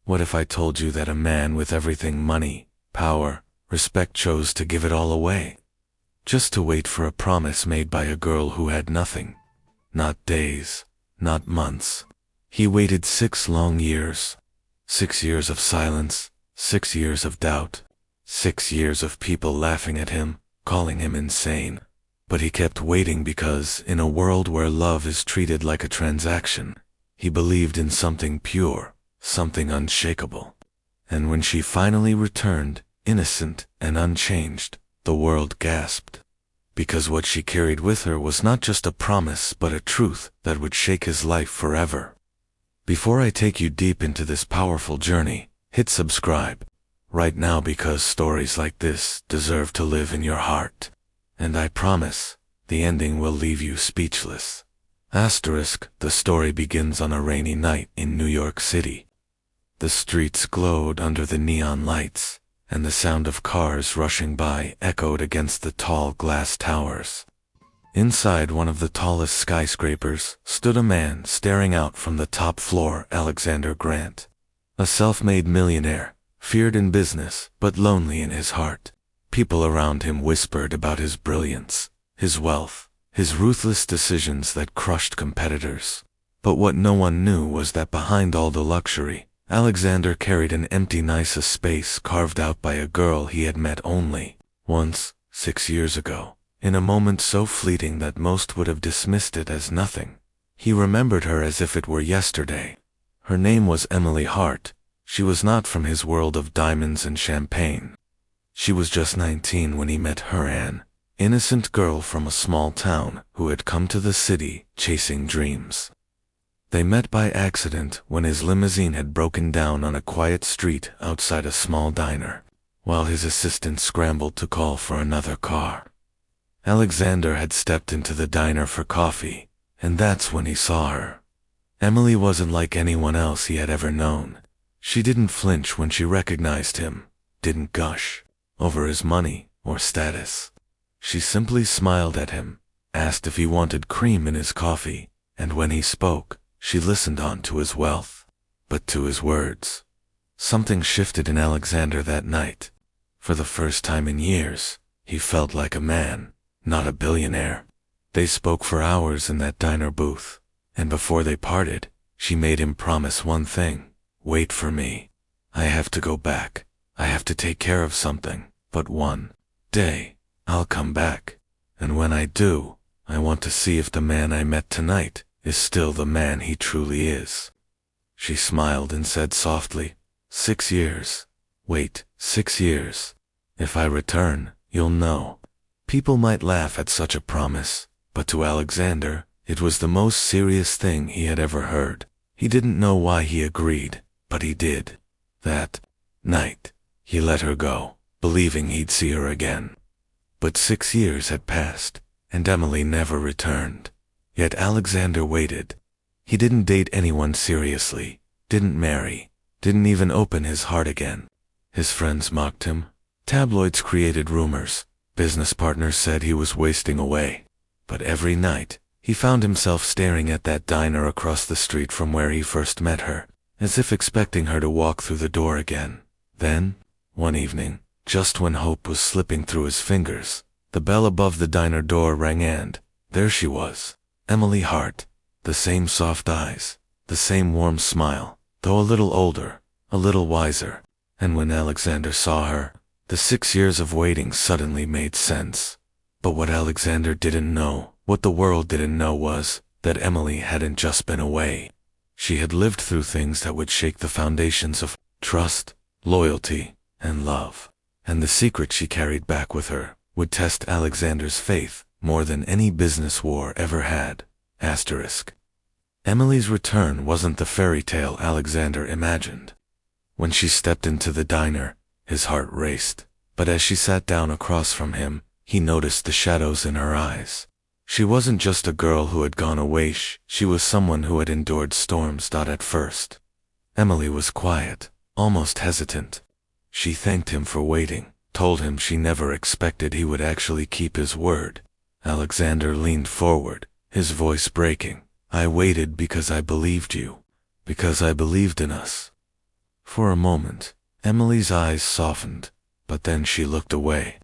What if I told you that a man with everything, money, power, respect, chose to give it all away? Just to wait for a promise made by a girl who had nothing. Not days, not months. He waited 6 long years. 6 years of silence, 6 years of doubt, 6 years of people laughing at him, calling him insane. But he kept waiting because, in a world where love is treated like a transaction, he believed in something pure, something unshakable. And when she finally returned, innocent and unchanged, the world gasped. Because what she carried with her was not just a promise but a truth that would shake his life forever. Before I take you deep into this powerful journey, hit subscribe right now, because stories like this deserve to live in your heart. And I promise, the ending will leave you speechless. The story begins on a rainy night in New York City. The streets glowed under the neon lights, and the sound of cars rushing by echoed against the tall glass towers. Inside one of the tallest skyscrapers stood a man staring out from the top floor. Alexander Grant, a self-made millionaire, feared in business but lonely in his heart. People around him whispered about his brilliance, his wealth, his ruthless decisions that crushed competitors. But what no one knew was that behind all the luxury, Alexander carried an empty, nice space carved out by a girl he had met only once, 6 years ago, in a moment so fleeting that most would have dismissed it as nothing. He remembered her as if it were yesterday. Her name was Emily Hart. She was not from his world of diamonds and champagne. She was just 19 when he met her, an innocent girl from a small town who had come to the city chasing dreams. They met by accident when his limousine had broken down on a quiet street outside a small diner, while his assistant scrambled to call for another car. Alexander had stepped into the diner for coffee, and that's when he saw her. Emily wasn't like anyone else he had ever known. She didn't flinch when she recognized him, didn't gush over his money or status. She simply smiled at him, asked if he wanted cream in his coffee, and when he spoke, she listened on to his wealth, but to his words. Something shifted in Alexander that night. For the first time in years, he felt like a man, not a billionaire. They spoke for hours in that diner booth, and before they parted, she made him promise one thing: wait for me. I have to go back. I have to take care of something, but one day, I'll come back. And when I do, I want to see if the man I met tonight is still the man he truly is. She smiled and said softly, 6 years. Wait, 6 years. If I return, you'll know. People might laugh at such a promise, but to Alexander, it was the most serious thing he had ever heard. He didn't know why he agreed, but he did. That night, he let her go, believing he'd see her again. But 6 years had passed, and Emily never returned. Yet Alexander waited. He didn't date anyone seriously, didn't marry, didn't even open his heart again. His friends mocked him. Tabloids created rumors. Business partners said he was wasting away. But every night, he found himself staring at that diner across the street from where he first met her, as if expecting her to walk through the door again. Then, one evening, just when hope was slipping through his fingers, the bell above the diner door rang, and there she was, Emily Hart. The same soft eyes, the same warm smile, though a little older, a little wiser. And when Alexander saw her, the 6 years of waiting suddenly made sense. But what Alexander didn't know, what the world didn't know, was that Emily hadn't just been away. She had lived through things that would shake the foundations of trust, loyalty, and love. And the secret she carried back with her would test Alexander's faith more than any business war ever had. Emily's return wasn't the fairy tale Alexander imagined. When she stepped into the diner, his heart raced. But as she sat down across from him, he noticed the shadows in her eyes. She wasn't just a girl who had gone away, she was someone who had endured storms. At first, Emily was quiet, almost hesitant. She thanked him for waiting, told him she never expected he would actually keep his word. Alexander leaned forward, his voice breaking. I waited because I believed you, because I believed in us. For a moment, Emily's eyes softened, but then she looked away.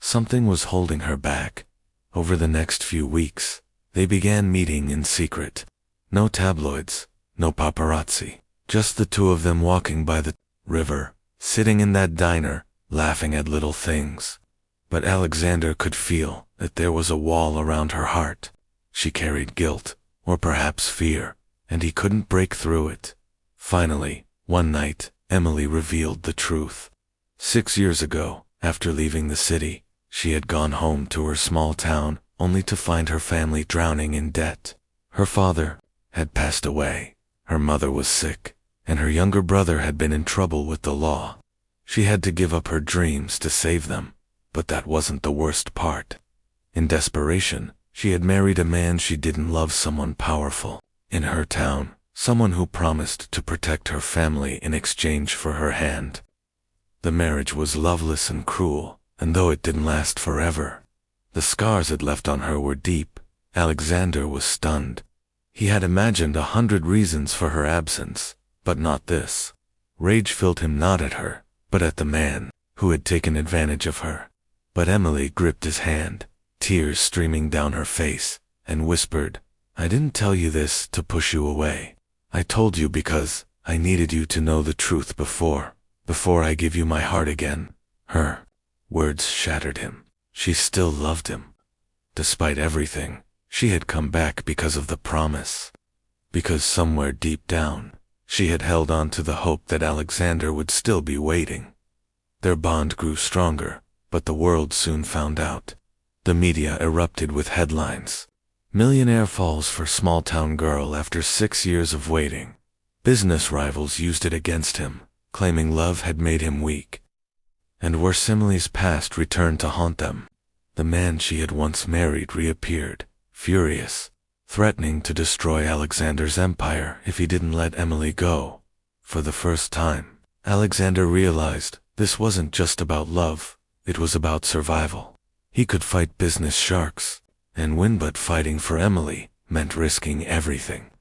Something was holding her back. Over the next few weeks, they began meeting in secret. No tabloids, no paparazzi, just the two of them walking by the river, sitting in that diner, laughing at little things. But Alexander could feel that there was a wall around her heart. She carried guilt, or perhaps fear, and he couldn't break through it. Finally, one night, Emily revealed the truth. 6 years ago, after leaving the city, she had gone home to her small town, only to find her family drowning in debt. Her father had passed away, her mother was sick, and her younger brother had been in trouble with the law. She had to give up her dreams to save them, but that wasn't the worst part. In desperation, she had married a man she didn't love, someone powerful in her town, someone who promised to protect her family in exchange for her hand. The marriage was loveless and cruel, and though it didn't last forever, the scars it left on her were deep. Alexander was stunned. He had imagined 100 reasons for her absence, but not this. Rage filled him, not at her, but at the man who had taken advantage of her. But Emily gripped his hand, tears streaming down her face, and whispered, "I didn't tell you this to push you away. I told you because I needed you to know the truth before I give you my heart again." Her words shattered him. She still loved him. Despite everything, she had come back because of the promise. Because somewhere deep down, she had held on to the hope that Alexander would still be waiting. Their bond grew stronger, but the world soon found out. The media erupted with headlines. Millionaire falls for small-town girl after 6 years of waiting. Business rivals used it against him, claiming love had made him weak. And worse, Emily's past returned to haunt them. The man she had once married reappeared, furious, threatening to destroy Alexander's empire if he didn't let Emily go. For the first time, Alexander realized this wasn't just about love, it was about survival. He could fight business sharks and win, but fighting for Emily meant risking everything.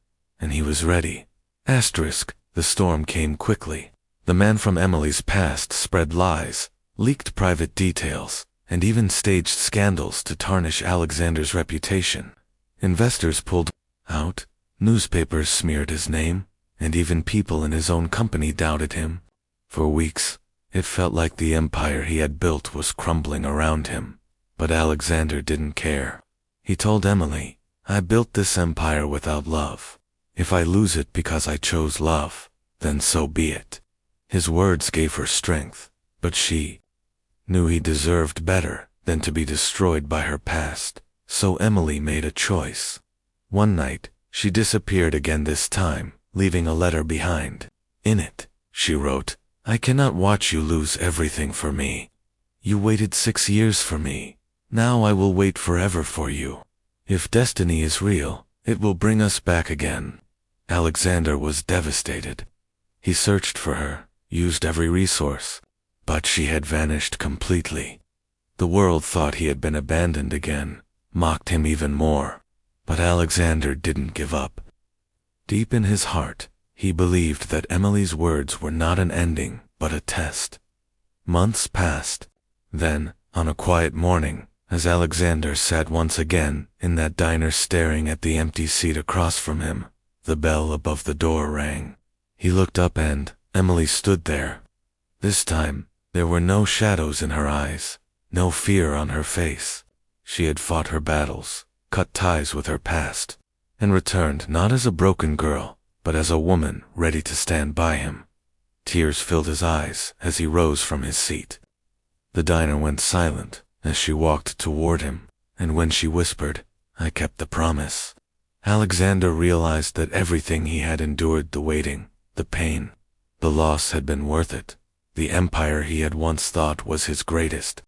And he was ready. The storm came quickly. The man from Emily's past spread lies, leaked private details, and even staged scandals to tarnish Alexander's reputation. Investors pulled out, newspapers smeared his name, and even people in his own company doubted him. For weeks, it felt like the empire he had built was crumbling around him. But Alexander didn't care. He told Emily, "I built this empire without love. If I lose it because I chose love, then so be it." His words gave her strength, but she knew he deserved better than to be destroyed by her past. So Emily made a choice. One night, she disappeared again, this time, leaving a letter behind. In it, she wrote, "I cannot watch you lose everything for me. You waited 6 years for me. Now I will wait forever for you. If destiny is real, it will bring us back again." Alexander was devastated. He searched for her, used every resource, but she had vanished completely. The world thought he had been abandoned again, mocked him even more. But Alexander didn't give up. Deep in his heart, he believed that Emily's words were not an ending, but a test. Months passed. Then, on a quiet morning, as Alexander sat once again in that diner staring at the empty seat across from him, the bell above the door rang. He looked up and Emily stood there. This time, there were no shadows in her eyes, no fear on her face. She had fought her battles, cut ties with her past, and returned not as a broken girl, but as a woman ready to stand by him. Tears filled his eyes as he rose from his seat. The diner went silent as she walked toward him, and when she whispered, "I kept the promise," Alexander realized that everything he had endured, the waiting, the pain, the loss, had been worth it. The empire he had once thought was his greatest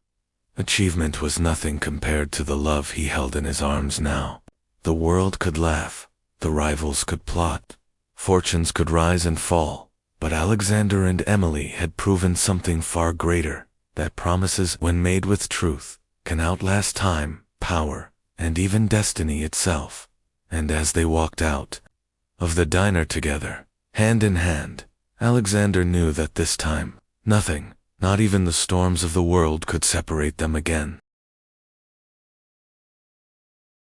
achievement was nothing compared to the love he held in his arms now. The world could laugh, the rivals could plot, fortunes could rise and fall, but Alexander and Emily had proven something far greater, that promises, when made with truth, can outlast time, power, and even destiny itself. And as they walked out of the diner together, hand in hand, Alexander knew that this time, nothing, not even the storms of the world, could separate them again.